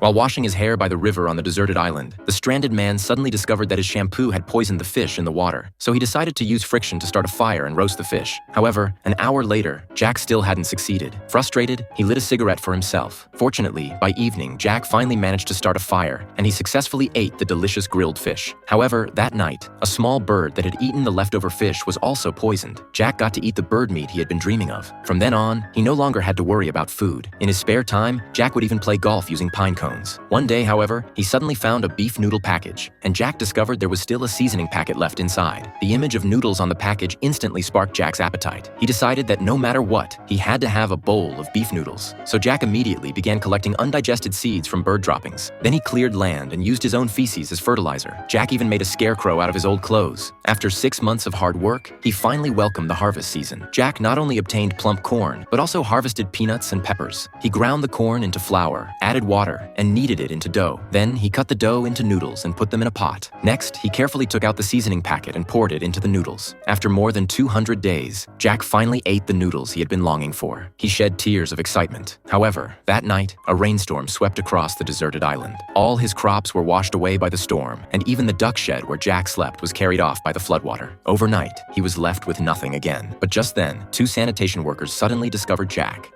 While washing his hair by the river on the deserted island, the stranded man suddenly discovered that his shampoo had poisoned the fish in the water, so he decided to use friction to start a fire and roast the fish. However, an hour later, Jack still hadn't succeeded. Frustrated, he lit a cigarette for himself. Fortunately, by evening, Jack finally managed to start a fire, and he successfully ate the delicious grilled fish. However, that night, a small bird that had eaten the leftover fish was also poisoned. Jack got to eat the bird meat he had been dreaming of. From then on, he no longer had to worry about food. In his spare time, Jack would even play golf using pine cones. One day, however, he suddenly found a beef noodle package, and Jack discovered there was still a seasoning packet left inside. The image of noodles on the package instantly sparked Jack's appetite. He decided that no matter what, he had to have a bowl of beef noodles. So Jack immediately began collecting undigested seeds from bird droppings. Then he cleared land and used his own feces as fertilizer. Jack even made a scarecrow out of his old clothes. After 6 months of hard work, he finally welcomed the harvest season. Jack not only obtained plump corn, but also harvested peanuts and peppers. He ground the corn into flour, added water, and kneaded it into dough. Then he cut the dough into noodles and put them in a pot. Next, he carefully took out the seasoning packet and poured it into the noodles. After more than 200 days, Jack finally ate the noodles he had been longing for. He shed tears of excitement. However, that night, a rainstorm swept across the deserted island. All his crops were washed away by the storm, and even the duck shed where Jack slept was carried off by the floodwater. Overnight, he was left with nothing again. But just then, two sanitation workers suddenly discovered Jack.